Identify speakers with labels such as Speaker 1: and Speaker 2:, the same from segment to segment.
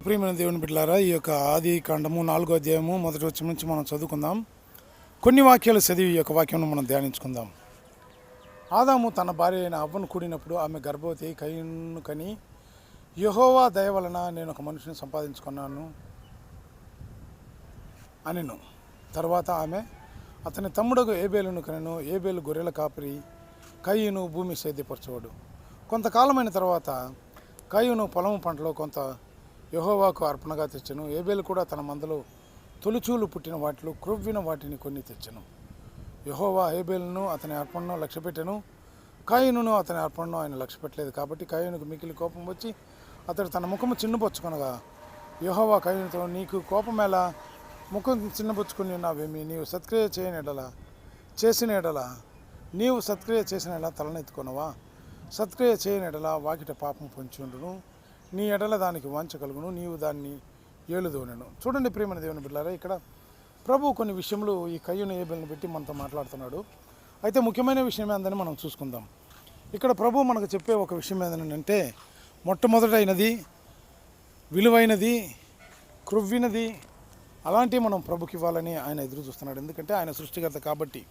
Speaker 1: ప్రియమైన దేవుని బిడ్డలారా, ఈ యొక్క ఆది కాండము 4వ అధ్యాయము మొదటి వచనం నుంచి మనం చదువుకుందాం. కొన్ని వాక్యాలు చదివి ఈ యొక్క వాక్యం మనం ధ్యానించుకుందాం. ఆదాము తన భార్య అయిన అవ్వను కూడినప్పుడు ఆమె గర్భవతి కయీనును కని, యెహోవా దయ వలన నేను ఒక మనిషిని సంపాదించుకున్నాను అనెను. తర్వాత ఆమె అతని తమ్ముడగు ఏబేలును కనెను. ఏబేలు గొర్రెల కాపరి, కయీను భూమి సేద్యపరచువాడు. కొంతకాలమైన తర్వాత కయీను పొలము పంటలో కొంత యెహోవాకు అర్పణగా తెచ్చెను. ఏబేలు కూడా తన మందలో తొలిచూలు పుట్టిన వాటిలో క్రొవ్విన వాటిని కొన్ని తెచ్చెను. యెహోవా ఏబేలును అతని అర్పణను లక్ష్యపెట్టెను, కయీనును అతని అర్పణను ఆయన లక్ష్యపెట్టలేదు. కాబట్టి కయీనుకు మికిలి కోపం వచ్చి అతడు తన ముఖము చిన్నబుచ్చుకొనగా, యెహోవా కయీనుతో, నీకు కోపమేలా? ముఖం చిన్నబుచ్చుకుని ఉన్నావేమి? నీవు సత్క్రియ చేసిన ఎడల నీవు సత్క్రియ చేసిన ఎడల తలనెత్తుకొనవా? సత్క్రియ చేయని ఎడల వాకిట పాపం పొంచి ఉండును, నీ ఎడల దానికి వాంఛ కలుగును, నీవు దాన్ని ఏలుదోనెను. చూడండి ప్రియమైన దేవుని బిడ్డలారా, ఇక్కడ ప్రభు కొన్ని విషయములు ఈ కయ్యూను ఏబేలును పెట్టి మనతో మాట్లాడుతున్నాడు. అయితే ముఖ్యమైన విషయం ఏందని మనం చూసుకుందాం. ఇక్కడ ప్రభు మనకు చెప్పే ఒక విషయం ఏంటంటే, మొట్టమొదటైనది, విలువైనది, క్రొవ్వినది అలాంటివి మనం ప్రభుకి ఇవ్వాలని ఆయన ఎదురు చూస్తున్నాడు. ఎందుకంటే ఆయన సృష్టికర్త కాబట్టి.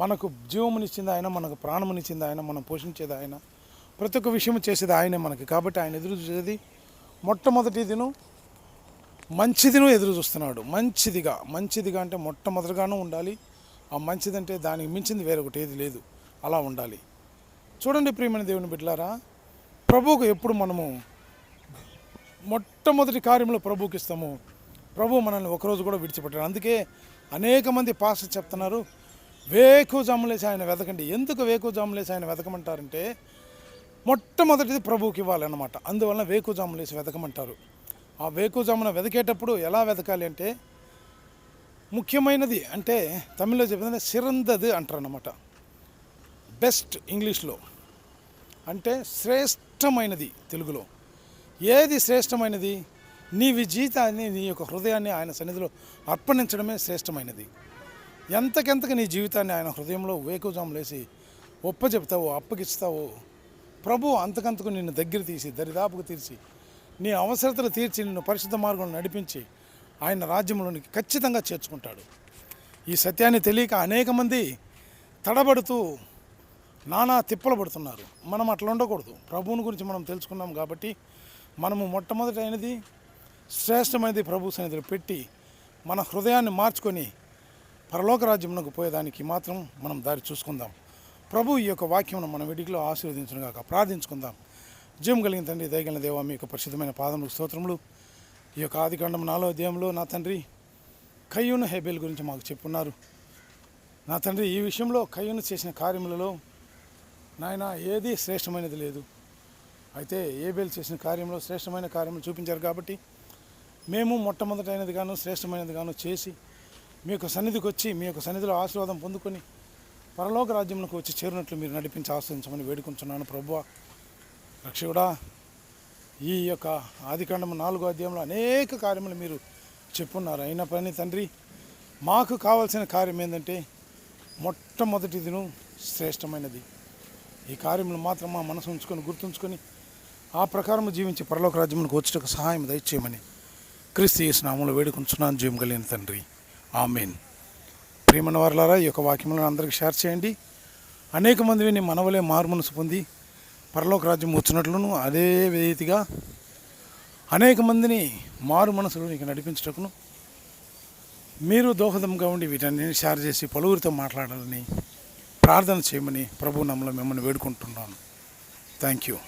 Speaker 1: మనకు జీవమునిచ్చింది ఆయన, మనకు ప్రాణమునిచ్చింది ఆయన, మనం పోషించేది ఆయన, ప్రతి ఒక్క విషయం చేసేది ఆయనే మనకి. కాబట్టి ఆయన ఎదురు చూసేది మొట్టమొదటిదిను మంచిదిను ఎదురు చూస్తున్నాడు. మంచిదిగా అంటే మొట్టమొదటిగాను ఉండాలి. ఆ మంచిదంటే దానికి మించింది వేరొకటి ఏది లేదు, అలా ఉండాలి. చూడండి ప్రియమైన దేవుని బిడ్డలారా, ప్రభువుకు ఎప్పుడు మనము మొట్టమొదటి కార్యంలో ప్రభువుకి ఇస్తాము, ప్రభు మనల్ని ఒకరోజు కూడా విడిచిపెట్టాడు. అందుకే అనేక మంది పాస్టర్ చెప్తున్నారు, వేకుజాములేసి ఆయన వెతకండి. ఎందుకు వేకుజాములేసి ఆయన వెతకమంటారంటే, మొట్టమొదటిది ప్రభువుకి ఇవ్వాలన్నమాట. అందువలన వేకుజాములేసి వెతకమంటారు. ఆ వేకుజామున వెతికేటప్పుడు ఎలా వెతకాలి అంటే, ముఖ్యమైనది అంటే తమిళ్లో చెప్పిందంటే సిరందది అంటారు అన్నమాట. బెస్ట్ ఇంగ్లీష్లో అంటే శ్రేష్టమైనది తెలుగులో. ఏది శ్రేష్టమైనది? నీ జీవితాన్ని, నీ యొక్క హృదయాన్ని ఆయన సన్నిధిలో అర్పణించడమే శ్రేష్టమైనది. ఎంతకెంతకు నీ జీవితాన్ని ఆయన హృదయంలో వేకుజాములేసి ఒప్పచెప్తావో, అప్పగిస్తావో, ప్రభు అంతకంతకు నిన్ను దగ్గర తీసి దరిదాపుకు తీర్చి నీ అవసరతలు తీర్చి నిన్ను పరిశుద్ధ మార్గంలో నడిపించి ఆయన రాజ్యంలోనికి ఖచ్చితంగా చేర్చుకుంటాడు. ఈ సత్యాన్ని తెలియక అనేక మంది తడబడుతూ నానా తిప్పలు పడుతున్నారు. మనం అట్లా ఉండకూడదు. ప్రభువుని గురించి మనం తెలుసుకున్నాం కాబట్టి మనము మొట్టమొదటైనది, శ్రేష్టమైనది ప్రభు సన్నిధిలో పెట్టి మన హృదయాన్ని మార్చుకొని పరలోక రాజ్యమునకు పోయేదానికి మాత్రం మనం దారి చూసుకుందాం. ప్రభు ఈ యొక్క వాక్యమును మన వెడికిలో ఆశీర్వదించునుగాక. ప్రార్థించుకుందాం. జీవం కలిగిన తండ్రి, దయగలిగిన దేవ, మీ యొక్క పరిశుద్ధమైన పాదములకు స్తోత్రములు. ఈ యొక్క ఆదికాండము 4వ అధ్యాయంలో నా తండ్రి కయ్యూను హేబేలు గురించి మాకు చెప్పున్నారు. నా తండ్రి, ఈ విషయంలో కయ్యూను చేసిన కార్యములలో నాయన ఏది శ్రేష్టమైనది లేదు. అయితే ఏబేలు చేసిన కార్యంలో శ్రేష్టమైన కార్యములు చూపించారు. కాబట్టి మేము మొట్టమొదటైనది గాను శ్రేష్టమైనది గాను చేసి మీ యొక్క సన్నిధికి వచ్చి మీ యొక్క సన్నిధిలో ఆశీర్వాదం పొందుకొని పరలోక రాజ్యంలోకి వచ్చి చేరినట్లు మీరు నడిపించి ఆశ్రయించమని వేడుకుంటున్నాను. ప్రభువా, రక్షకుడా, ఈ యొక్క ఆదికాండము 4వ అధ్యాయంలో అనేక కార్యములు మీరు చెప్పున్నారు. అయిన పని తండ్రి, మాకు కావాల్సిన కార్యం ఏంటంటే మొట్టమొదటిదిను శ్రేష్టమైనది. ఈ కార్యములు మాత్రం మా మనసు ఉంచుకొని గుర్తుంచుకొని ఆ ప్రకారం జీవించి పరలోక రాజ్యములకు వచ్చేటకు సహాయం దయచేయమని క్రీస్తు యేసు నామములో వేడుకుంటున్నాను. జీవం కలిగిన తండ్రి, ఆమేన్. ప్రియమైన వారలారా, ఈ యొక్క వాక్యములను అందరికీ షేర్ చేయండి. అనేక మంది విని మనవలే మారు మనసు పొంది పరలోక రాజ్యం వచ్చినట్లును, అదే రీతిగా అనేక మందిని మారు మనసులోనికి నడిపించటకును మీరు దోహదంగా ఉండి వీటన్నిటిని షేర్ చేసి పలువురితో మాట్లాడాలని ప్రార్థన చేయమని ప్రభు నామములో మిమ్మల్ని వేడుకుంటున్నాను. Thank you.